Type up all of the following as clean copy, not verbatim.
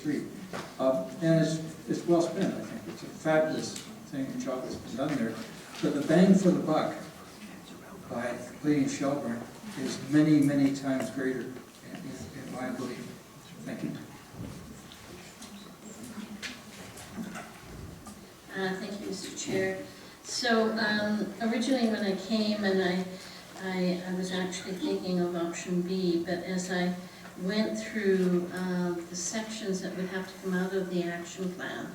street. And it's well spent, I think. It's a fabulous thing, and job that's been done there. But the bang for the buck by completing Shelburne is many, many times greater, in my belief. Thank you. Thank you, Mr. Chair. So originally when I came, and I was actually thinking of option B, but as I went through the sections that would have to come out of the action plan,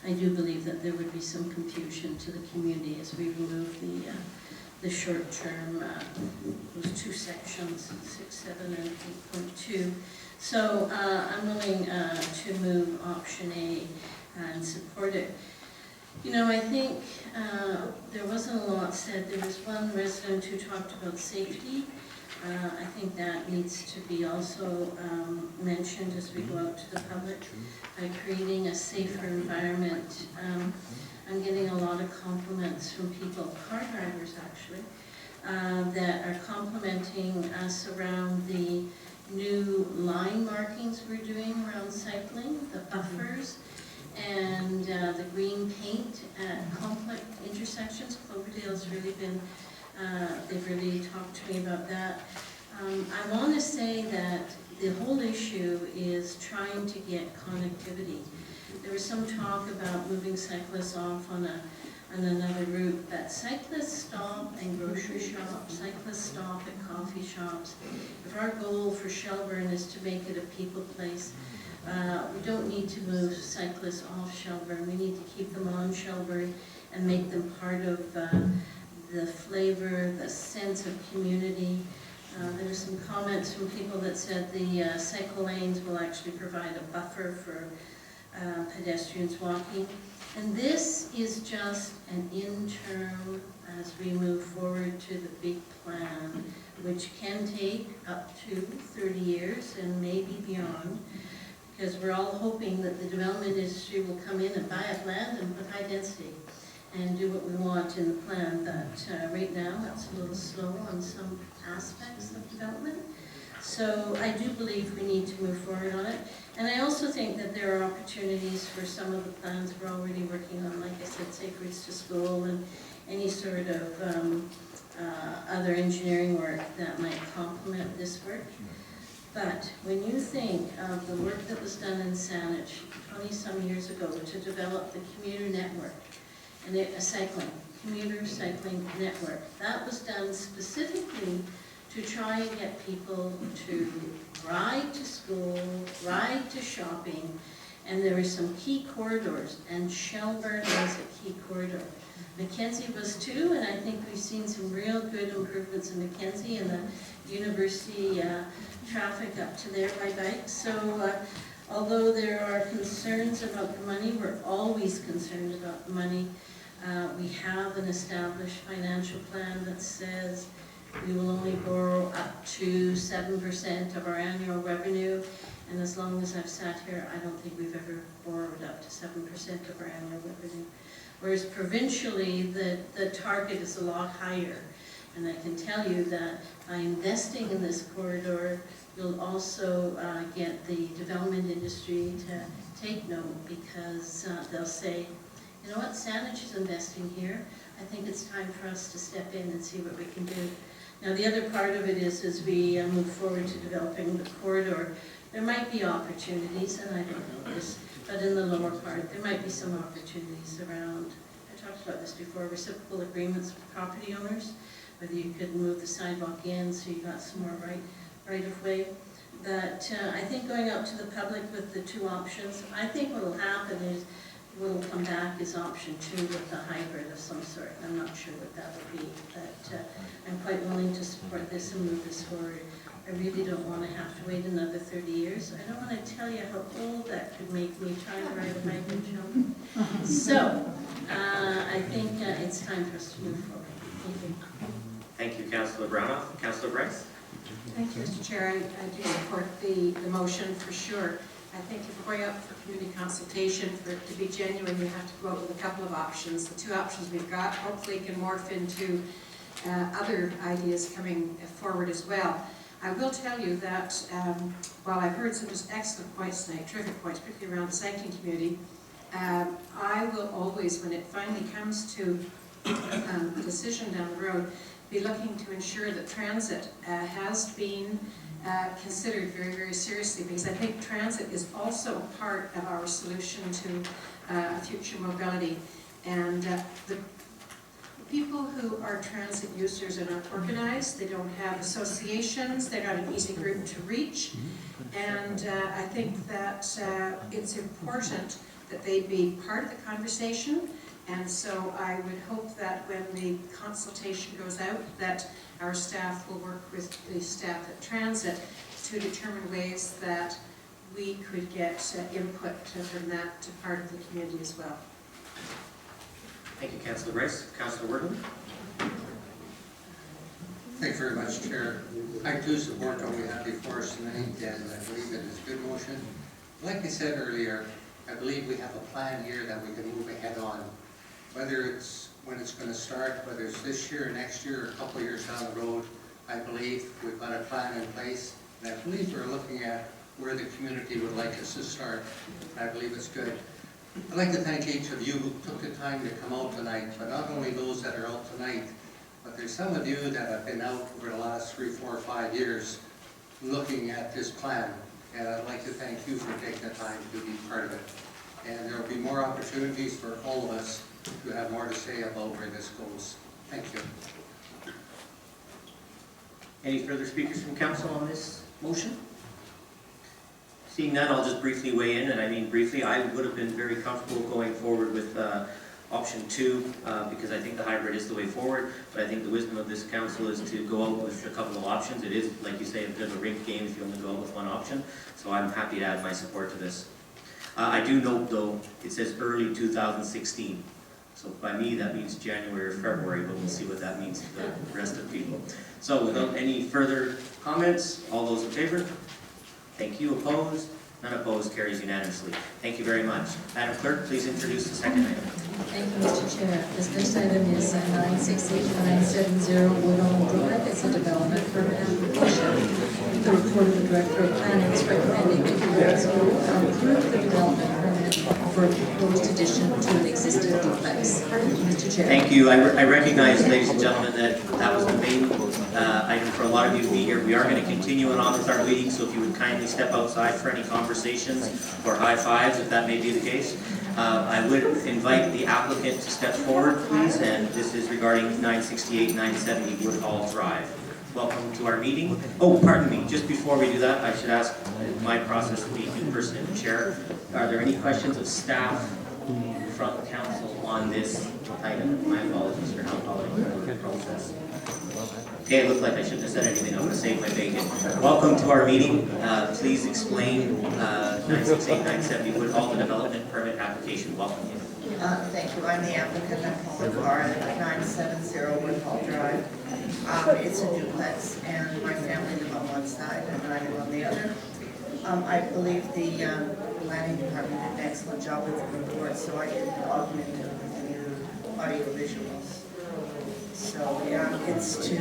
I do believe that there would be some confusion to the community as we remove the short-term, those two sections, 6, 7, and 8.2. So I'm willing to move option A and support it. You know, I think there wasn't a lot said. There was one resident who talked about safety. I think that needs to be also mentioned as we go out to the public by creating a safer environment. I'm getting a lot of compliments from people, car drivers actually, that are complimenting us around the new line markings we're doing around cycling, the buffers, and the green paint at complex intersections. Cloverdale's really been, they've really talked to me about that. I want to say that the whole issue is trying to get connectivity. There was some talk about moving cyclists off on another route, but cyclists stop in grocery shops, cyclists stop at coffee shops. If our goal for Shelburne is to make it a people place, we don't need to move cyclists off Shelburne. We need to keep them on Shelburne and make them part of the flavor, the sense of community. There were some comments from people that said the cycle lanes will actually provide a buffer for pedestrians walking. And this is just an interim as we move forward to the big plan, which can take up to 30 years and maybe beyond. Because we're all hoping that the development industry will come in and buy up land and put high density and do what we want in the plan. But right now, it's a little slow on some aspects of development. So I do believe we need to move forward on it. And I also think that there are opportunities for some of the plans we're already working on, like I said, Safe Routes to School and any sort of other engineering work that might complement this work. But when you think of the work that was done in Saanich 20-some years ago to develop the commuter network, and a commuter cycling network, that was done specifically to try and get people to ride to school, ride to shopping, and there were some key corridors, and Shelburne was a key corridor. Mackenzie was too, and I think we've seen some real good improvements in Mackenzie and the university traffic up to there by bike. So although there are concerns about the money, we're always concerned about the money. We have an established financial plan that says we will only borrow up to 7% of our annual revenue. And as long as I've sat here, I don't think we've ever borrowed up to 7% of our annual revenue. Whereas provincially, the target is a lot higher. And I can tell you that by investing in this corridor, you'll also get the development industry to take note, because they'll say, you know what, Saanich is investing here. I think it's time for us to step in and see what we can do. Now the other part of it is, as we move forward to developing the corridor, there might be opportunities, and I don't know this, but in the lower part, there might be some opportunities around, I talked about this before, reciprocal agreements with property owners, whether you could move the sidewalk in so you got some more right of way. But I think going out to the public with the two options, I think what will happen is what will come back is option 2 with a hybrid of some sort. I'm not sure what that would be, but I'm quite willing to support this and move this forward. I really don't want to have to wait another 30 years. I don't want to tell you how old that could make me trying to ride a bike in Shelburne. So I think it's time for us to move forward. Thank you. Thank you, Councillor Brownell. Councillor Bryce? Thank you, Mr. Chair. I do support the motion for sure. I think if we're going out for community consultation, for it to be genuine, we have to go out with a couple of options. The two options we've got hopefully can morph into other ideas coming forward as well. I will tell you that while I've heard some just excellent points tonight, terrific points, particularly around the cycling community, I will always, when it finally comes to a decision down the road, be looking to ensure that transit has been considered very, very seriously, because I think transit is also part of our solution to future mobility. And the people who are transit users are not organized, they don't have associations, they're not an easy group to reach, and I think that it's important that they be part of the conversation. And so I would hope that when the consultation goes out, that our staff will work with the staff at Transit to determine ways that we could get input from that part of the community as well. Thank you, Councillor Bryce. Councillor Wharton? Thank you very much, Chair. I too support what we have before us tonight, and I believe it is a good motion. Like I said earlier, I believe we have a plan here that we can move ahead on. Whether it's when it's going to start, whether it's this year, next year, or a couple of years down the road, I believe we've got a plan in place. And I believe we're looking at where the community would like us to start. I believe it's good. I'd like to thank each of you who took the time to come out tonight, but not only those that are out tonight, but there's some of you that have been out over the last 3, 4, 5 years looking at this plan. And I'd like to thank you for taking the time to be part of it. And there will be more opportunities for all of us to have more to say about where this goes. Thank you. Any further speakers from council on this motion? Seeing none, I'll just briefly weigh in, and I mean briefly, I would have been very comfortable going forward with option 2 because I think the hybrid is the way forward, but I think the wisdom of this council is to go out with a couple of options. It is, like you say, a bit of a rigged game if you only go out with one option, so I'm happy to add my support to this. I do note, though, it says early 2016. So by me, that means January or February, but we'll see what that means to the rest of the people. So without any further comments, all those in favor? Thank you. Opposed? None opposed. Carries unanimously. Thank you very much. Madam Clerk, please introduce the second item. Thank you, Mr. Chair. This next item is 968970 Woodall Drive. It's a development permit application. The report of the Director of Planning is recommending that you approve the development permit for a proposed addition to an existing duplex. Mr. Chair. Thank you. I recognize, ladies and gentlemen, that was the main item for a lot of you to be here. We are going to continue on with our meeting, so if you would kindly step outside for any conversations or high fives, if that may be the case. I would invite the applicant to step forward, please, and this is regarding 968-970 Woodhall Drive. Welcome to our meeting. Oh, pardon me, just before we do that, I should ask, my process to be new person in the chair. Are there any questions of staff from council on this item? My apologies for not following the process. Okay, it looked like I shouldn't have said anything. I'm going to save my bacon. Welcome to our meeting. Please explain 968-970 Woodhall, the development permit application. Welcome. Thank you. I'm the applicant. I'm Paula Carr at 970 Woodhall Drive. It's a duplex, and my family live on one side and I live on the other. I believe the planning department did an excellent job with the report, so I did augment it with new audio visuals. So it's to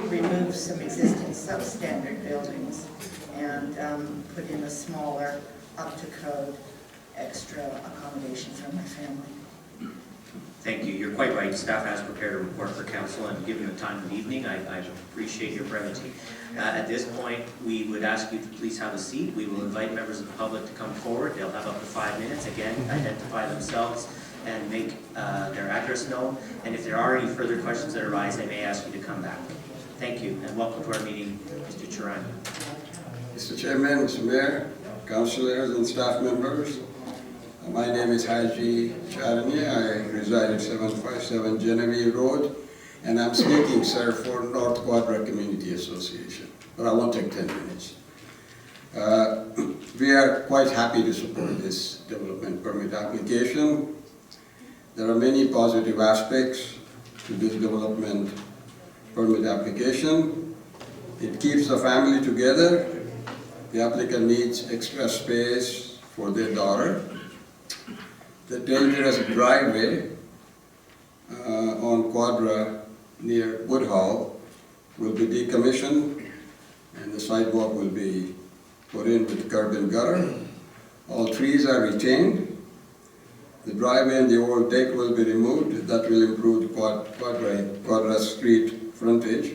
remove some existing substandard buildings and put in a smaller, up-to-code, extra accommodation for my family. Thank you. You're quite right. Staff has prepared a report for council, and given the time of evening, I appreciate your brevity. At this point, we would ask you to please have a seat. We will invite members of the public to come forward. They'll have up to 5 minutes. Again, identify themselves and make their address known. And if there are any further questions that arise, they may ask you to come back. Thank you, and welcome to our meeting, Mr. Chirani. Mr. Chairman, Mr. Mayor, councillors and staff members, my name is Haji Charani. I reside at 757 Genevieve Road, and I'm speaking, sir, for North Quadra Community Association, but I won't take 10 minutes. We are quite happy to support this development permit application. There are many positive aspects to this development permit application. It keeps the family together. The applicant needs extra space for their daughter. The dangerous driveway on Quadra near Woodhall will be decommissioned, and the sidewalk will be put in with curb and gutter. All trees are retained. The driveway and the old deck will be removed. That will improve the Quadra Street frontage.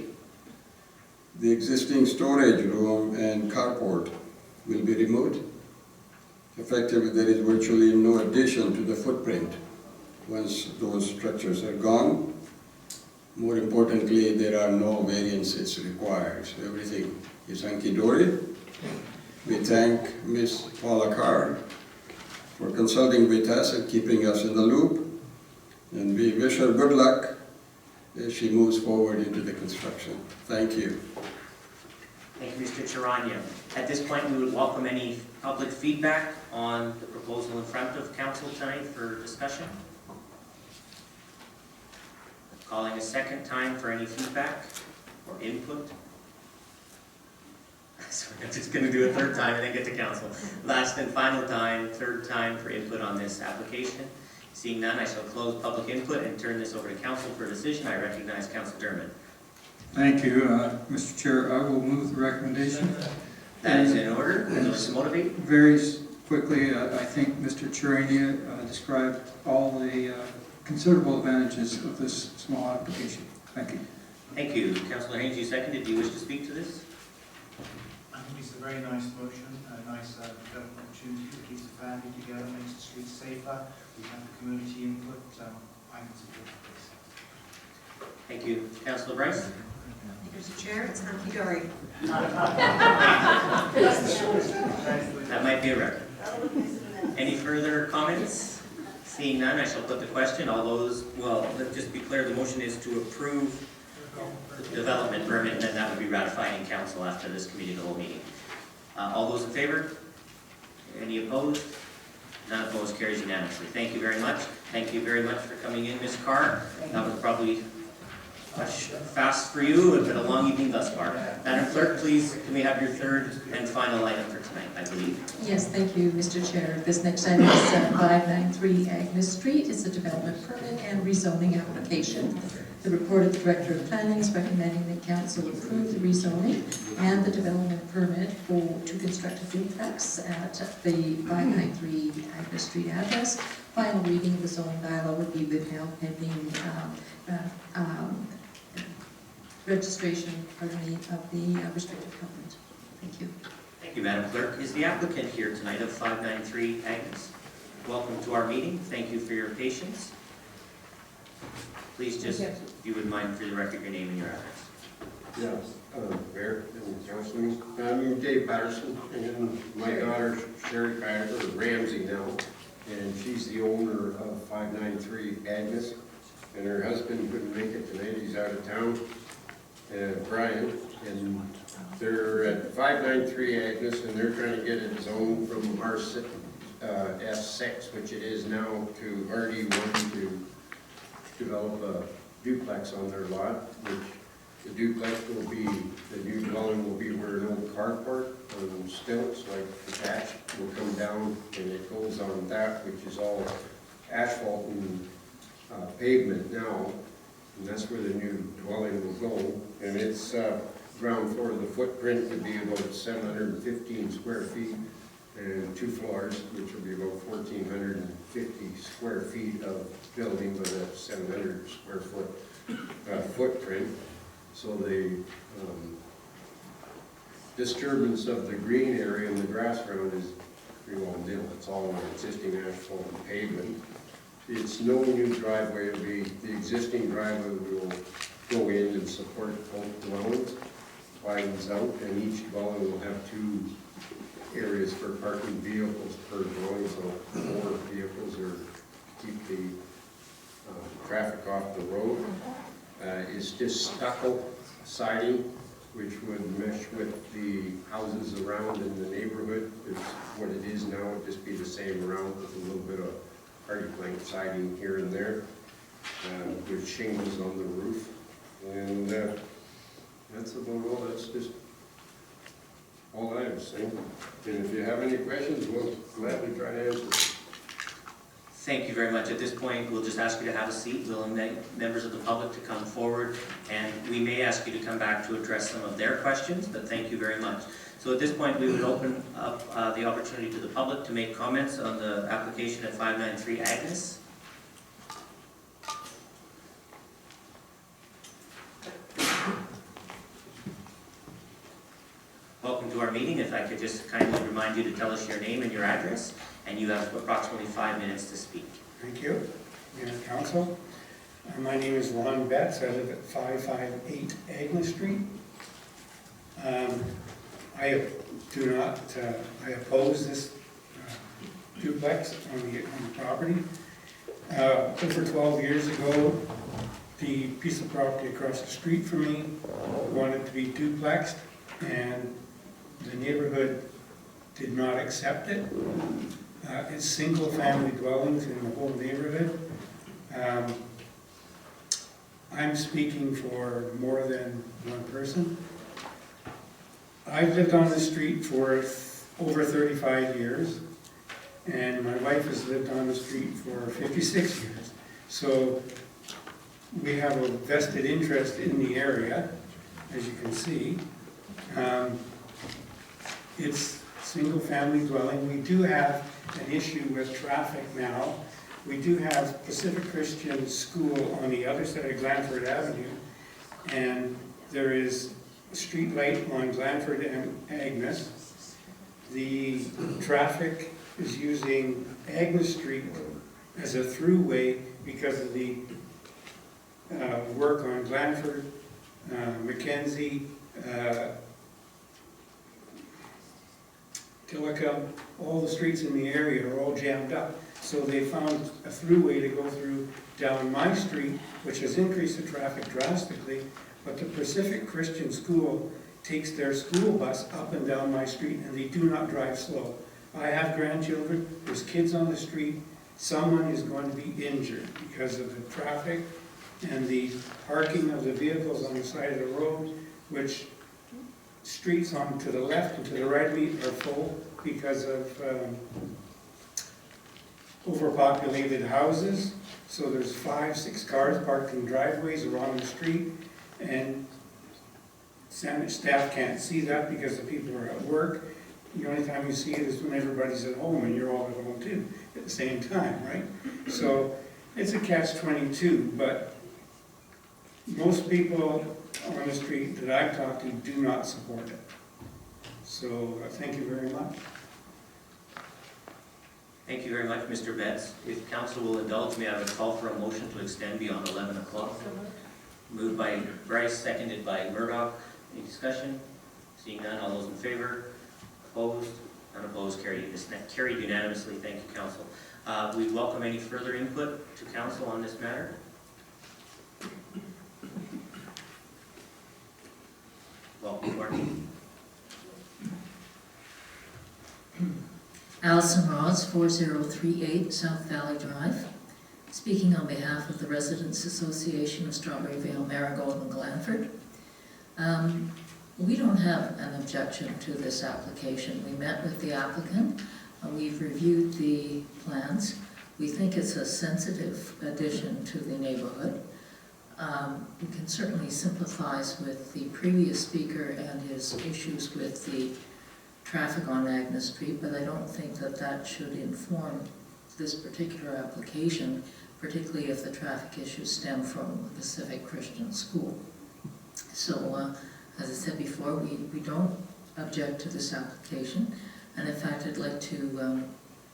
The existing storage room and carport will be removed. Effectively, there is virtually no addition to the footprint once those structures are gone. More importantly, there are no variances required, so everything is hunky-dory. We thank Ms. Paula Carr for consulting with us and keeping us in the loop, and we wish her good luck as she moves forward into the construction. Thank you. Thank you, Mr. Charania. At this point, we would welcome any public feedback on the proposal in front of council tonight for discussion. Calling a second time for any feedback or input. So I'm just going to do a third time and then get to council. Last and final time, third time for input on this application. Seeing none, I shall close public input and turn this over to council for decision. I recognize Councilor Dermott. Thank you, Mr. Chair. I will move the recommendation. That is in order. Would you like to motivate? Very quickly, I think Mr. Charania described all the considerable advantages of this small application. Thank you. Thank you. Councilor Haynes, you seconded. Do you wish to speak to this? I think it's a very nice motion, a nice development opportunity that keeps the family together, makes the streets safer. We have the community input. I can support this. Thank you. Councilor Bryce? Mr. Chair, it's hunky-dory. That might be a record. Any further comments? Seeing none, I shall put the question. All those, well, let's just be clear, the motion is to approve the development permit, and then that would be ratified in council after this committee of the whole meeting. All those in favor? Any opposed? None opposed, carries unanimously. Thank you very much. Thank you very much for coming in, Ms. Carr. That was probably fast for you, and been a long evening thus far. Madam Clerk, please, can we have your third and final item for tonight, I believe? Yes, thank you, Mr. Chair. This next item is 593 Agnes Street. It's a development permit and rezoning application. The report of the Director of Planning is recommending that Council approve the rezoning and the development permit to construct a duplex at the 593 Agnes Street address. Final reading of the zoning bylaw would be withheld pending registration, of the restricted covenant. Thank you. Thank you, Madam Clerk. Is the applicant here tonight of 593 Agnes? Welcome to our meeting. Thank you for your patience. Please just, if you would mind, for the record, your name and your address. Yes, Mayor and Councilman. I'm Dave Patterson, and my daughter Sherry Patterson, or Ramsey now, and she's the owner of 593 Agnes, and her husband couldn't make it tonight. He's out of town, Brian, and they're at 593 Agnes, and they're trying to get it zoned from S6, which it is now, to RD1 to develop a duplex on their lot, which the duplex will be, the new dwelling will be where an old carport on stilts, like attached, will come down, and it goes on that, which is all asphalt and pavement now, and that's where the new dwelling will go. And it's ground floor, the footprint would be about 715 square feet, and 2 floors, which will be about 1,450 square feet of building with a 700 square foot footprint. So the disturbance of the green area and the grass ground is pretty well nil. It's all on existing asphalt and pavement. It's no new driveway. It'll be the existing driveway will go in and support both dwellings, widens out, and each dwelling will have 2 areas for parking vehicles per dwelling, so 4 vehicles or keep the traffic off the road. It's just stucco siding, which would mesh with the houses around in the neighborhood. It's what it is now, it'd just be the same around with a little bit of hardy plank siding here and there, with shingles on the roof. And that's about all. That's just all I have to say. And if you have any questions, we'll gladly try to answer. Thank you very much. At this point, we'll just ask you to have a seat. We'll invite members of the public to come forward, and we may ask you to come back to address some of their questions, but thank you very much. So at this point, we would open up the opportunity to the public to make comments on the application at 593 Agnes. Welcome to our meeting. If I could just kindly remind you to tell us your name and your address, and you have approximately 5 minutes to speak. Thank you, Mayor and Council. My name is Ron Betts. I live at 558 Agnes Street. I do not, I oppose this duplex on the property. Over 12 years ago, the piece of property across the street from me wanted to be duplexed, and the neighborhood did not accept it. It's single-family dwellings in the whole neighborhood. I'm speaking for more than one person. I've lived on the street for over 35 years, and my wife has lived on the street for 56 years. So we have a vested interest in the area, as you can see. It's single-family dwelling. We do have an issue with traffic now. We do have Pacific Christian School on the other side of Glanford Avenue, and there is a street light on Glanford and Agnes. The traffic is using Agnes Street as a throughway because of the work on Glanford, Mackenzie, Tillicum. All the streets in the area are all jammed up. So they found a throughway to go through down my street, which has increased the traffic drastically. But the Pacific Christian School takes their school bus up and down my street, and they do not drive slow. I have grandchildren, there's kids on the street, someone is going to be injured because of the traffic and the parking of the vehicles on the side of the road, which streets on to the left and to the right of me are full because of overpopulated houses. So there's 5, 6 cars parked in driveways around the street, and Sandwich staff can't see that because the people are at work. The only time you see it is when everybody's at home and you're all at home too at the same time, right? So it's a catch-22, but most people on the street that I've talked to do not support it. So thank you very much. Thank you very much, Mr. Betts. If council will indulge me, I would call for a motion to extend beyond 11 o'clock. Moved by Bryce, seconded by Murdoch. Any discussion? Seeing none, all those in favor? Opposed? Unopposed, carried unanimously. Thank you, council. We welcome any further input to council on this matter. Welcome to our meeting. Allison Ross, 4038 South Valley Drive, speaking on behalf of the Residents Association of Strawberry Vale, Marigold, and Glanford. We don't have an objection to this application. We met with the applicant. We've reviewed the plans. We think it's a sensitive addition to the neighborhood. We can certainly sympathize with the previous speaker and his issues with the traffic on Agnes Street, but I don't think that that should inform this particular application, particularly if the traffic issues stem from the Pacific Christian School. So, as I said before, we don't object to this application, and in fact I'd like to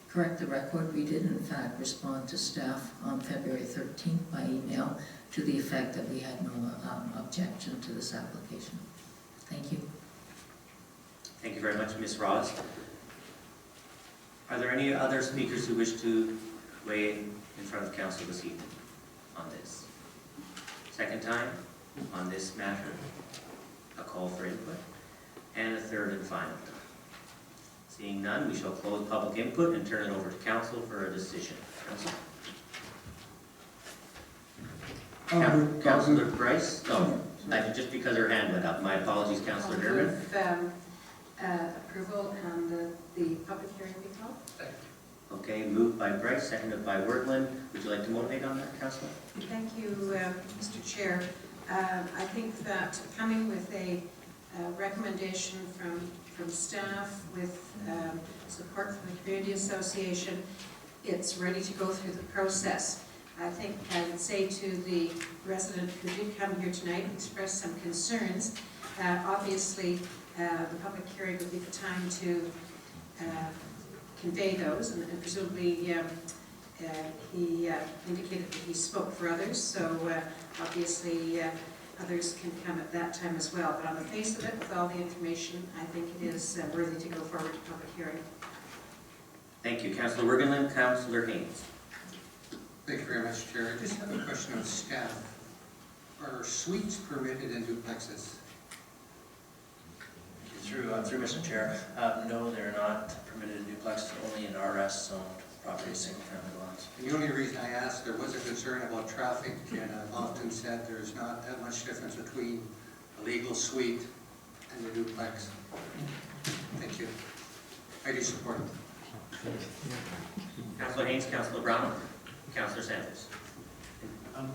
correct the record. We did in fact respond to staff on February 13th by email to the effect that we had no objection to this application. Thank you. Thank you very much, Ms. Ross. Are there any other speakers who wish to weigh in front of council this evening on this? Second time on this matter, a call for input, and a third and final time. Seeing none, we shall close public input and turn it over to council for a decision. Councillor Bryce? No, just because her hand went up. My apologies, Councillor Dermott. Approval and the public hearing be called? Okay, moved by Bryce, seconded by Workman. Would you like to motivate on that, Councillor? Thank you, Mr. Chair. I think that coming with a recommendation from staff with support from the Community Association, it's ready to go through the process. I think I would say to the resident who did come here tonight and express some concerns, obviously the public hearing would be the time to convey those, and presumably he indicated that he spoke for others, so obviously others can come at that time as well. But on the face of it, with all the information, I think it is worthy to go forward to public hearing. Thank you, Councillor Wergenland. Councillor Haynes. Thank you very much, Chair. I just have a question of staff. Are suites permitted in duplexes? Through Mr. Chair, no, they're not permitted in duplexes, only in RS zoned properties, single family lots. And the only reason I asked, there was a concern about traffic, and I've often said there's not that much difference between a legal suite and a duplex. Thank you. I do support it. Councillor Haynes, Councillor Brown, Councillor Sanders. I'm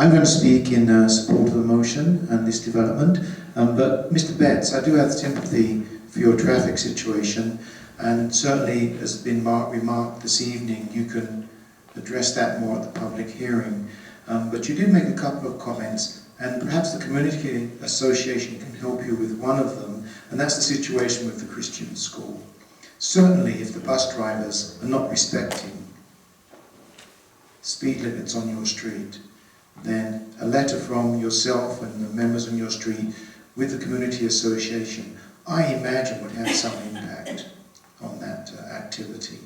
going to speak in support of the motion and this development, but Mr. Betts, I do have sympathy for your traffic situation, and certainly, as has been remarked this evening, you can address that more at the public hearing. But you did make a couple of comments, and perhaps the Community Association can help you with one of them, and that's the situation with the Christian school. Certainly, if the bus drivers are not respecting speed limits on your street, then a letter from yourself and the members on your street with the Community Association, I imagine would have some impact on that activity.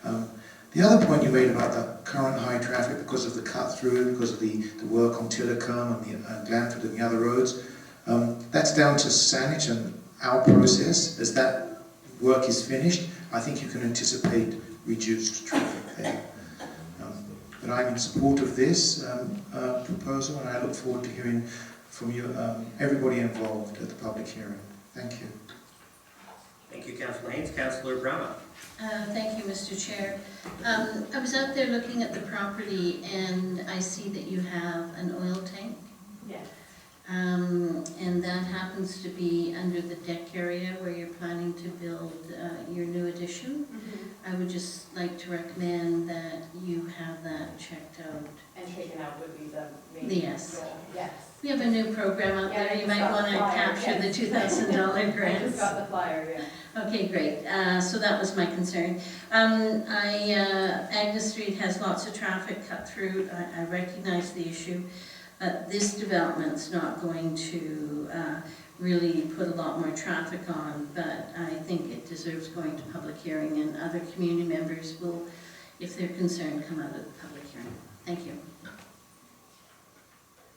The other point you made about the current high traffic because of the cut through, because of the work on Tillicum and the Glanford and the other roads, that's down to Saanich and our process. As that work is finished, I think you can anticipate reduced traffic there. But I'm in support of this proposal, and I look forward to hearing from you, everybody involved at the public hearing. Thank you. Thank you, Councillor Haynes. Councillor Brown. Thank you, Mr. Chair. I was out there looking at the property, and I see that you have an oil tank. Yes. And that happens to be under the deck area where you're planning to build your new addition. I would just like to recommend that you have that checked out. And taken out would be the main Yes. goal. Yes. We have a new program out there. You might want to capture the $2,000 grants. I just got the flyer, yeah. Okay, great. So that was my concern. Agnes Street has lots of traffic cut through. I recognize the issue. This development's not going to really put a lot more traffic on, but I think it deserves going to public hearing, and other community members will, if they're concerned, come out of the public hearing. Thank you.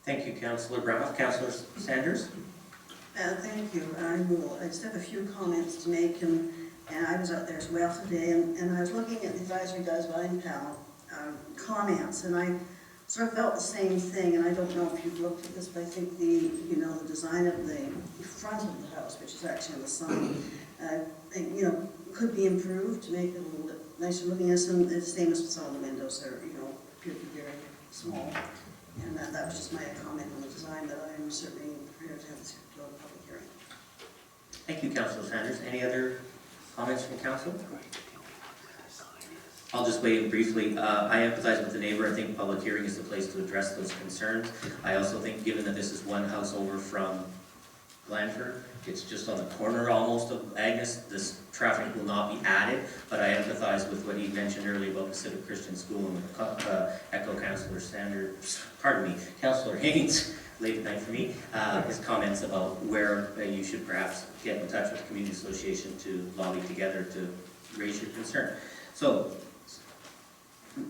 Thank you, Councillor Brown. Councillor Sanders. Thank you. I just have a few comments to make, and I was out there as well today, and I was looking at the advisory design panel comments, and I sort of felt the same thing, and I don't know if you've looked at this, but I think the design of the front of the house, which is actually on the side, could be improved to make it a little bit nicer looking. As the same as some of the windows are, appear to be very small, and that was just my comment on the design, but I'm certainly prepared to have this go to public hearing. Thank you, Councillor Sanders. Any other comments from Council? I'll just weigh in briefly. I empathize with the neighbor. I think public hearing is the place to address those concerns. I also think, given that this is one house over from Glanford, it's just on the corner almost of Agnes, this traffic will not be added, but I empathize with what he mentioned earlier about Pacific Christian School and echo Councillor Sanders, Councillor Haynes, late at night for me, his comments about where you should perhaps get in touch with the Community Association to lobby together to raise your concern. So,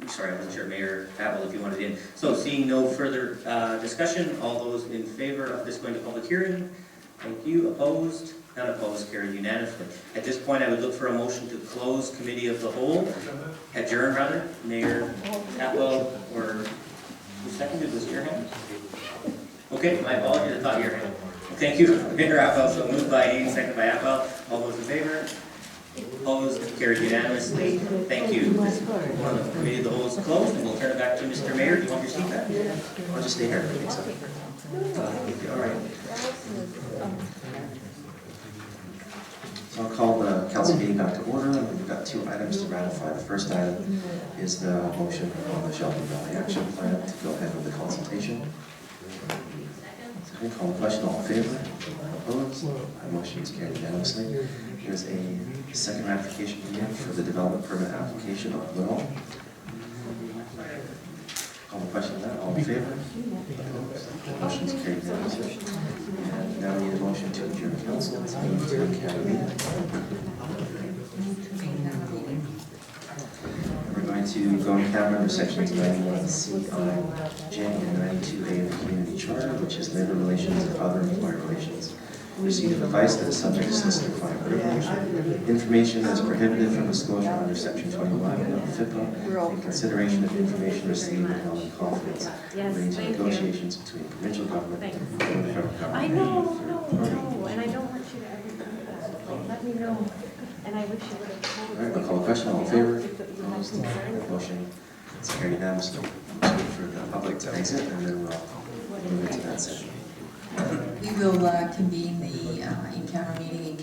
sorry, I wasn't sure, Mayor Pavel, if you wanted in. So, seeing no further discussion, all those in favor of this going to public hearing? Thank you. Opposed? None opposed. Carried unanimously. At this point, I would look for a motion to close Committee of the Whole. Adjourn, rather. Mayor Atwell, or who seconded? Was it your hand? Okay, my apologies. I thought your hand. Thank you, Mayor Atwell. So moved by Haynes, seconded by Atwell. All those in favor? Opposed, carried unanimously. Thank you. Committee of the whole is closed, and we'll turn it back to Mr. Mayor. Do you want your seat back? I'll just stay here. Thanks. All right. So I'll call the council meeting back to order. We've got 2 items to ratify. The first item is the motion on the Shelburne Valley Action Plan to go ahead with the consultation. Second, call the question, all in favor? Opposed? My motion is carried unanimously. There's a second ratification here for the development permit application of Little. Call the question on that, all in favor? Opposed? Motion is carried unanimously. And now we need a motion to adjourn council. It's moved to Canada meeting. We're going to go in camera under sections 91C(I), J, and 92A of the Community Charter, which is labor relations and other employer relations. Receipt of advice that is subject to solicitor client privilege. Information that is prohibited from disclosure under section 21 of the FIPA. In consideration of information received and held in confidence relating to negotiations between provincial government and the federal government. I know, and I don't want you to ever do that. Like, let me know, and I wish you would have told me. All right, I'll call the question. All in favor? Opposed? Motion is carried unanimously. Wait for the public to exit, and then we'll move into that session. We will convene the in-camera meeting in